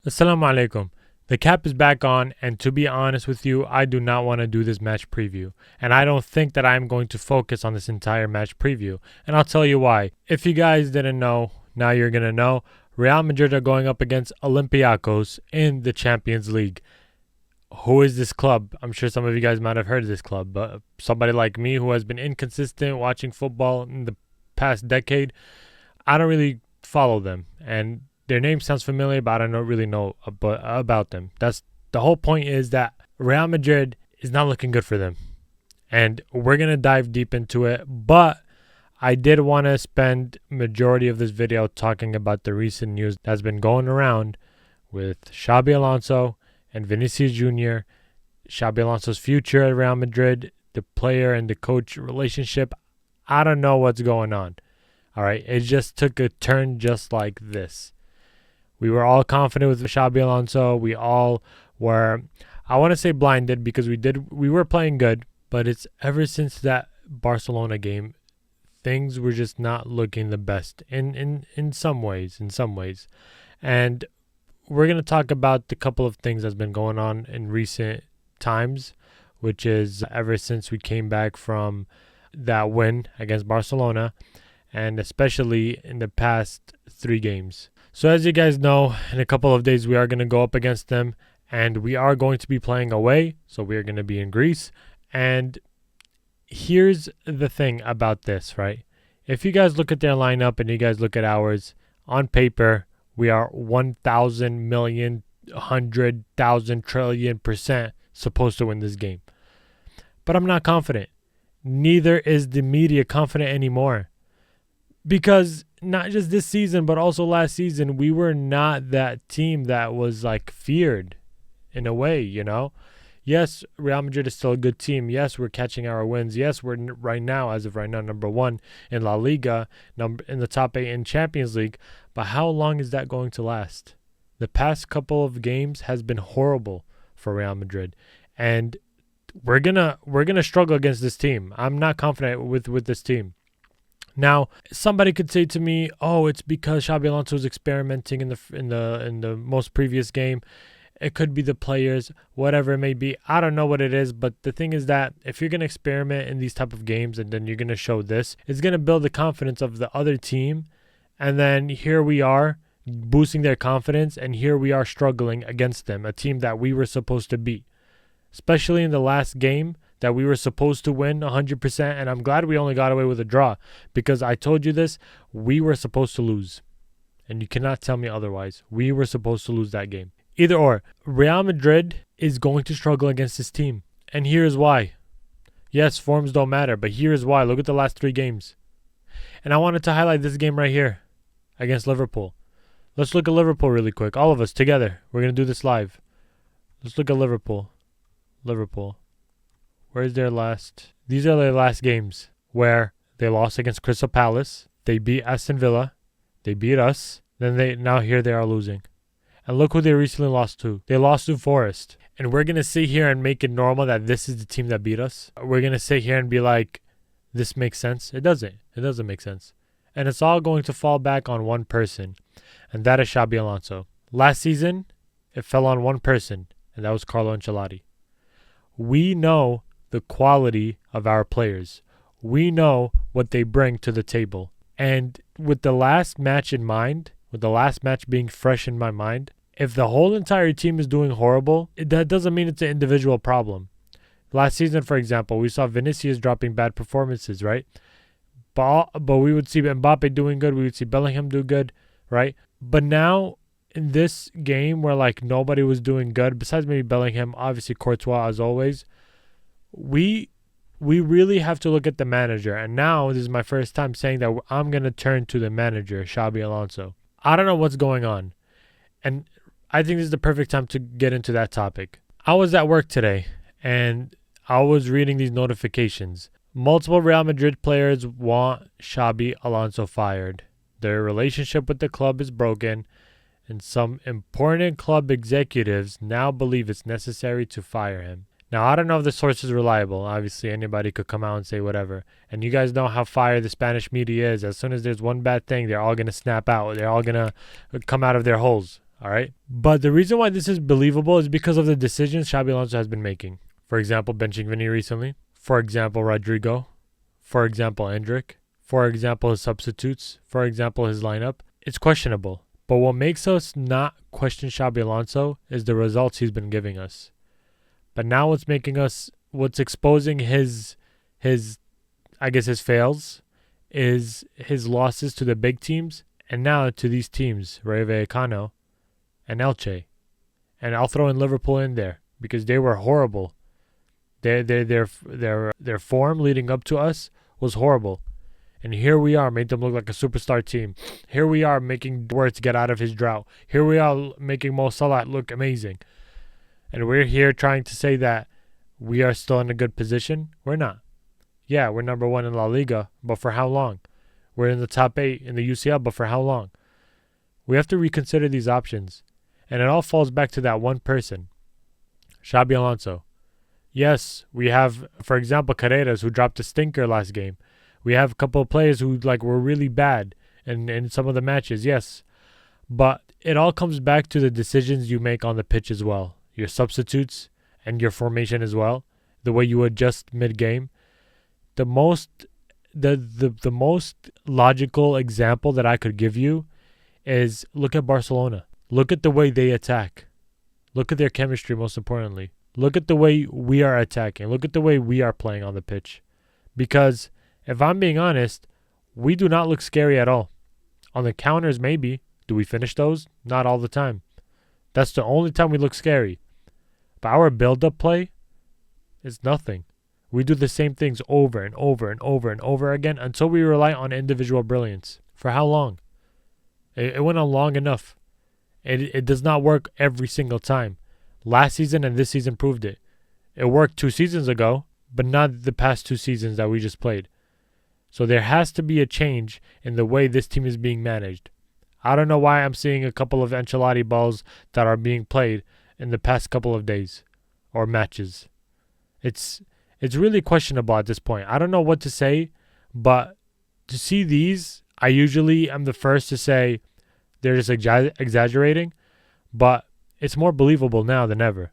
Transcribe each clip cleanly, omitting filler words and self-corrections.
Assalamu alaikum. The cap is back on, and to be honest with you, I do not want to do this match preview. And I don't think that I'm going to focus on this entire match preview. And I'll tell you why. If you guys didn't know, now you're going to know. Real Madrid are going up against Olympiacos in the Champions League. Who is this club? I'm sure some of you guys might have heard of this club, but somebody like me who has been inconsistent watching football in the past decade, I don't really follow them. And their name sounds familiar, but I don't really know about them. That's the whole point, is that Real Madrid is not looking good for them. And we're going to dive deep into it. But I did want to spend majority of this video talking about the recent news that's been going around with Xabi Alonso and Vinícius Jr., Xabi Alonso's future at Real Madrid, the player and the coach relationship. I don't know what's going on. All right, it just took a turn just like this. We were all confident with Xabi Alonso. We all were, I want to say blinded, because we were playing good, but it's ever since that Barcelona game, things were just not looking the best in some ways. And we're going to talk about the couple of things that's been going on in recent times, which is ever since we came back from that win against Barcelona, and especially in the past 3 games. So as you guys know, in a couple of days we are going to go up against them, and we are going to be playing away, so we are going to be in Greece. And here's the thing about this, right? If you guys look at their lineup and you guys look at ours, on paper, we are 1,000 million, 100,000 trillion% supposed to win this game. But I'm not confident. Neither is the media confident anymore. Because not just this season, but also last season, we were not that team that was like feared in a way, you know? Yes, Real Madrid is still a good team. Yes, we're catching our wins. Yes, we're right now, as of right now, number 1 in La Liga, in the top 8 in Champions League. But how long is that going to last? The past couple of games has been horrible for Real Madrid, and we're gonna struggle against this team. I'm not confident with this team. Now, somebody could say to me, "Oh, it's because Xabi Alonso was experimenting in the most previous game. It could be the players, whatever it may be." I don't know what it is, but the thing is that if you're going to experiment in these type of games and then you're going to show this, it's going to build the confidence of the other team. And then here we are boosting their confidence, and here we are struggling against them, a team that we were supposed to beat, especially in the last game that we were supposed to win 100%. And I'm glad we only got away with a draw, because I told you this, we were supposed to lose. And you cannot tell me otherwise. We were supposed to lose that game. Either or, Real Madrid is going to struggle against this team. And here's why. Yes, forms don't matter, but here's why. Look at the last 3 games. And I wanted to highlight this game right here against Liverpool. Let's look at Liverpool really quick. All of us together. We're going to do this live. Let's look at Liverpool. Where's their last? These are their last games where they lost against Crystal Palace. They beat Aston Villa. They beat us. Now here they are losing. And look who they recently lost to. They lost to Forest. And we're going to sit here and make it normal that this is the team that beat us. We're going to sit here and be like, this makes sense. It doesn't. It doesn't make sense. And it's all going to fall back on one person. And that is Xabi Alonso. Last season, it fell on one person. And that was Carlo Ancelotti. We know the quality of our players. We know what they bring to the table. And with the last match in mind, with the last match being fresh in my mind, if the whole entire team is doing horrible, that doesn't mean it's an individual problem. Last season, for example, we saw Vinícius dropping bad performances, right? But we would see Mbappé doing good. We would see Bellingham do good, right? But now, in this game where like nobody was doing good, besides maybe Bellingham, obviously Courtois as always, we really have to look at the manager. And now, this is my first time saying that I'm going to turn to the manager, Xabi Alonso. I don't know what's going on. And I think this is the perfect time to get into that topic. I was at work today, and I was reading these notifications. Multiple Real Madrid players want Xabi Alonso fired. Their relationship with the club is broken, and some important club executives now believe it's necessary to fire him. Now, I don't know if the source is reliable. Obviously, anybody could come out and say whatever. And you guys know how fire the Spanish media is. As soon as there's one bad thing, they're all going to snap out. They're all going to come out of their holes. All right. But the reason why this is believable is because of the decisions Xabi Alonso has been making. For example, benching Vinny recently. For example, Rodrigo. For example, Endrick. For example, his substitutes. For example, his lineup. It's questionable. But what makes us not question Xabi Alonso is the results he's been giving us. But now what's exposing his fails is his losses to the big teams and now to these teams, Rayo Vallecano and Elche. And I'll throw in Liverpool in there because they were horrible. Their form leading up to us was horrible. And here we are, made them look like a superstar team. Here we are making Wirtz get out of his drought. Here we are making Mo Salah look amazing. And we're here trying to say that we are still in a good position. We're not. Yeah, we're number 1 in La Liga, but for how long? We're in the top 8 in the UCL, but for how long? We have to reconsider these options. And it all falls back to that one person, Xabi Alonso. Yes, we have, for example, Carreras, who dropped a stinker last game. We have a couple of players who were really bad in some of the matches, yes. But it all comes back to the decisions you make on the pitch as well. Your substitutes and your formation as well. The way you adjust mid-game. The most logical example that I could give you is look at Barcelona. Look at the way they attack. Look at their chemistry, most importantly. Look at the way we are attacking. Look at the way we are playing on the pitch. Because if I'm being honest, we do not look scary at all. On the counters, maybe. Do we finish those? Not all the time. That's the only time we look scary. But our build-up play is nothing. We do the same things over and over and over and over again until we rely on individual brilliance. For how long? It went on long enough. It does not work every single time. Last season and this season proved it. It worked 2 seasons ago, but not the past 2 seasons that we just played. So there has to be a change in the way this team is being managed. I don't know why I'm seeing a couple of Ancelotti balls that are being played in the past couple of days or matches. It's really questionable at this point. I don't know what to say, but to see these, I usually am the first to say they're just exaggerating, but it's more believable now than ever.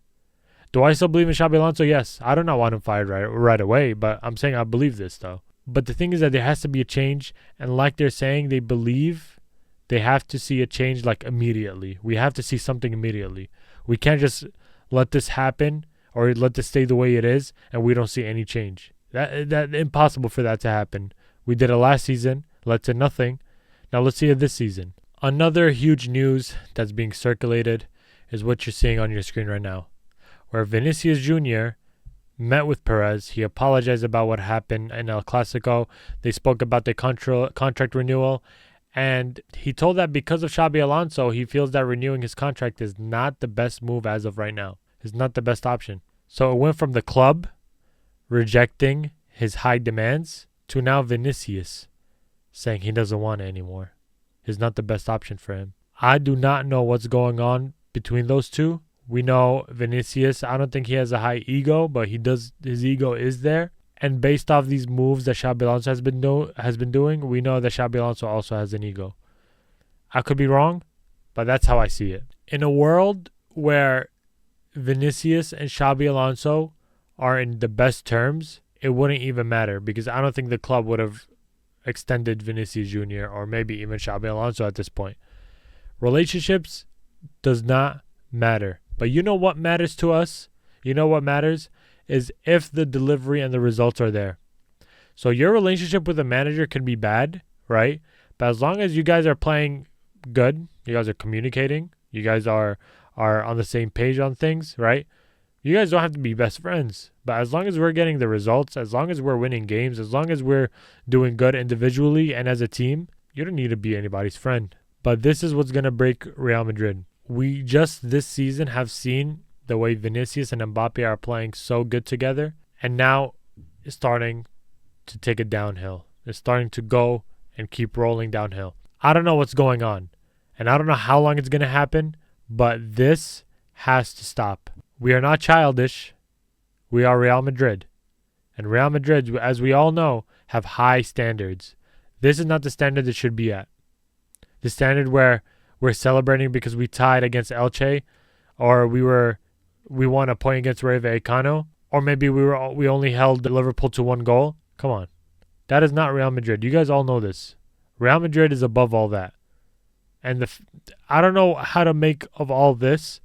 Do I still believe in Xabi Alonso? Yes. I do not want him fired right away, but I'm saying I believe this, though. But the thing is that there has to be a change, and like they're saying, they believe they have to see a change immediately. We have to see something immediately. We can't just let this happen or let this stay the way it is, and we don't see any change. That impossible for that to happen. We did it last season, led to nothing. Now let's see it this season. Another huge news that's being circulated is what you're seeing on your screen right now, where Vinícius Jr. met with Perez. He apologized about what happened in El Clasico. They spoke about the contract renewal, and he told that because of Xabi Alonso, he feels that renewing his contract is not the best move as of right now. It's not the best option. So it went from the club rejecting his high demands to now Vinícius saying he doesn't want it anymore. It's not the best option for him. I do not know what's going on between those two. We know Vinícius, I don't think he has a high ego, but his ego is there. And based off these moves that Xabi Alonso has been doing, we know that Xabi Alonso also has an ego. I could be wrong, but that's how I see it. In a world where Vinícius and Xabi Alonso are in the best terms, it wouldn't even matter because I don't think the club would have extended Vinícius Jr. or maybe even Xabi Alonso at this point. Relationships does not matter. But you know what matters to us? You know what matters is if the delivery and the results are there. So your relationship with a manager can be bad, right? But as long as you guys are playing good, you guys are communicating, you guys are on the same page on things, right? You guys don't have to be best friends. But as long as we're getting the results, as long as we're winning games, as long as we're doing good individually and as a team, you don't need to be anybody's friend. But this is what's going to break Real Madrid. We just this season have seen the way Vinícius and Mbappé are playing so good together. And now it's starting to take it downhill. It's starting to go and keep rolling downhill. I don't know what's going on. And I don't know how long it's going to happen. But this has to stop. We are not childish. We are Real Madrid. And Real Madrid, as we all know, have high standards. This is not the standard it should be at. The standard where we're celebrating because we tied against Elche, or we won a point against Rayo Vallecano, or maybe we only held Liverpool to 1 goal. Come on. That is not Real Madrid. You guys all know this. Real Madrid is above all that. And I don't know how to make of all this,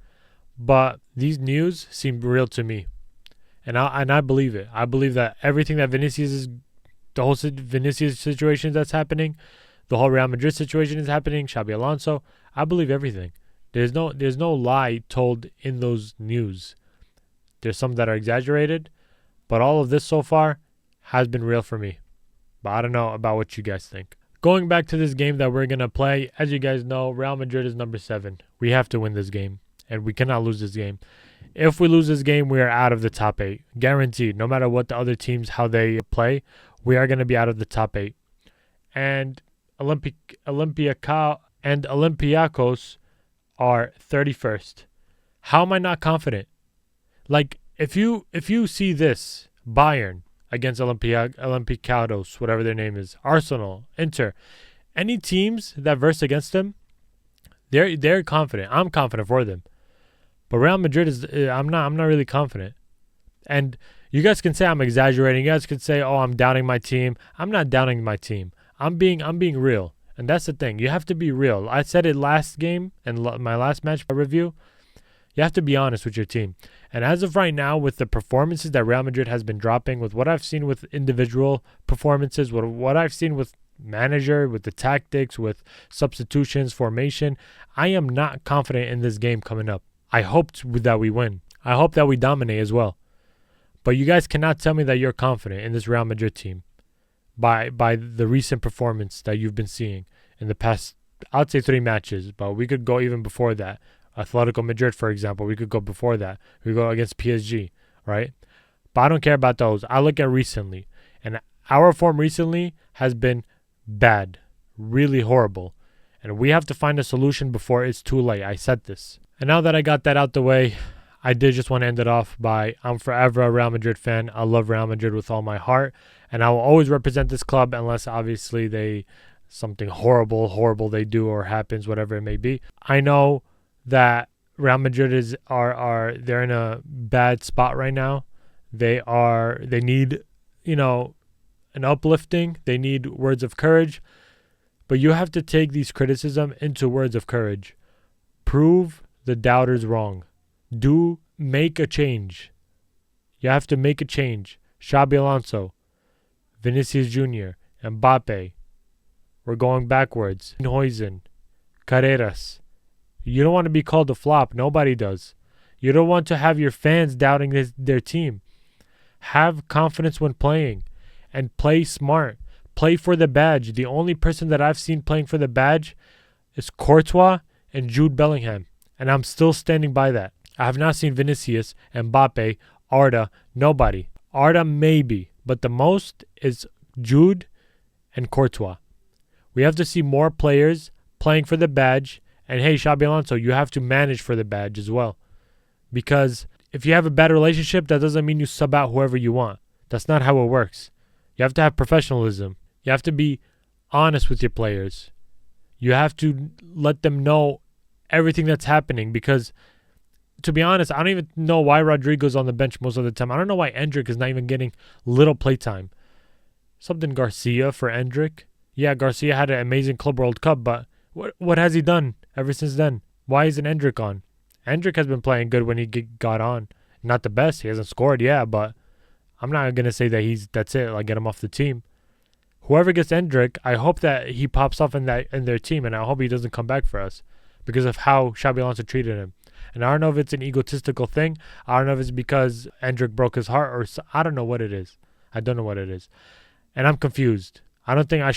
but these news seem real to me. And I believe it. I believe that everything that the whole Vinícius situation that's happening, the whole Real Madrid situation is happening, Xabi Alonso, I believe everything. There's no lie told in those news. There's some that are exaggerated, but all of this so far has been real for me. But I don't know about what you guys think. Going back to this game that we're going to play, as you guys know, Real Madrid is number 7. We have to win this game, and we cannot lose this game. If we lose this game, we are out of the top 8. Guaranteed. No matter what the other teams, how they play, we are going to be out of the top 8. And Olympiacos are 31st. How am I not confident? Like, if you see this, Bayern against Olympiacos, whatever their name is, Arsenal, Inter, any teams that verse against them, they're confident. I'm confident for them. But Real Madrid I'm not really confident. And you guys can say I'm exaggerating. You guys can say, "Oh, I'm doubting my team." I'm not doubting my team. I'm being real. And that's the thing. You have to be real. I said it last game and my last match review. You have to be honest with your team. And as of right now, with the performances that Real Madrid has been dropping, with what I've seen with individual performances, with what I've seen with manager, with the tactics, with substitutions, formation, I am not confident in this game coming up. I hope that we win. I hope that we dominate as well. But you guys cannot tell me that you're confident in this Real Madrid team by the recent performance that you've been seeing in the past, I'd say 3 matches, but we could go even before that. Atletico Madrid, for example, we could go before that. We go against PSG, right? But I don't care about those. I look at recently, and our form recently has been bad, really horrible, and we have to find a solution before it's too late. I said this. And now that I got that out the way, I did just want to end it off by I'm forever a Real Madrid fan. I love Real Madrid with all my heart, and I will always represent this club unless obviously something horrible they do or happens, whatever it may be. I know that Real Madrid they're in a bad spot right now. They need, an uplifting. They need words of courage. But you have to take these criticism into words of courage. Prove the doubters wrong. Make a change. You have to make a change. Xabi Alonso, Vinícius Jr, Mbappé. We're going backwards. Huijsen, Carreras. You don't want to be called a flop. Nobody does. You don't want to have your fans doubting their team. Have confidence when playing and play smart. Play for the badge. The only person that I've seen playing for the badge is Courtois and Jude Bellingham, and I'm still standing by that. I have not seen Vinícius, Mbappé, Arda, nobody. Arda maybe, but the most is Jude and Courtois. We have to see more players playing for the badge. And hey, Xabi Alonso, you have to manage for the badge as well. Because if you have a bad relationship, that doesn't mean you sub out whoever you want. That's not how it works. You have to have professionalism. You have to be honest with your players. You have to let them know everything that's happening. Because, to be honest, I don't even know why Rodrigo's on the bench most of the time. I don't know why Endrick is not even getting little playtime. Something Garcia for Endrick. Yeah, Garcia had an amazing Club World Cup, but what has he done ever since then? Why isn't Endrick on? Endrick has been playing good when he got on. Not the best. He hasn't scored, yeah, but I'm not going to say that that's it, like get him off the team. Whoever gets Endrick, I hope that he pops off in their team, and I hope he doesn't come back for us because of how Xabi Alonso treated him. And I don't know if it's an egotistical thing. I don't know if it's because Endrick broke his heart, or I don't know what it is. I don't know what it is. And I'm confused. I don't think I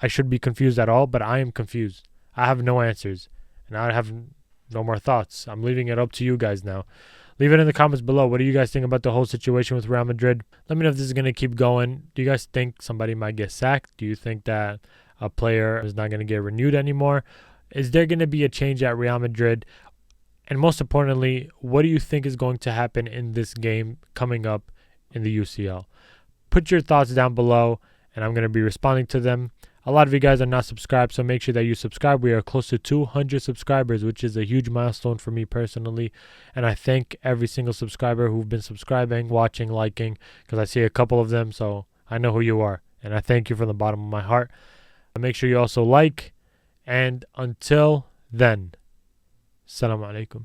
should be confused at all, but I am confused. I have no answers, and I have no more thoughts. I'm leaving it up to you guys now. Leave it in the comments below. What do you guys think about the whole situation with Real Madrid? Let me know if this is going to keep going. Do you guys think somebody might get sacked? Do you think that a player is not going to get renewed anymore? Is there going to be a change at Real Madrid? And most importantly, what do you think is going to happen in this game coming up in the UCL? Put your thoughts down below, and I'm going to be responding to them. A lot of you guys are not subscribed, so make sure that you subscribe. We are close to 200 subscribers, which is a huge milestone for me personally. And I thank every single subscriber who've been subscribing, watching, liking, because I see a couple of them, so I know who you are. And I thank you from the bottom of my heart. Make sure you also like. And until then, Assalamu alaikum.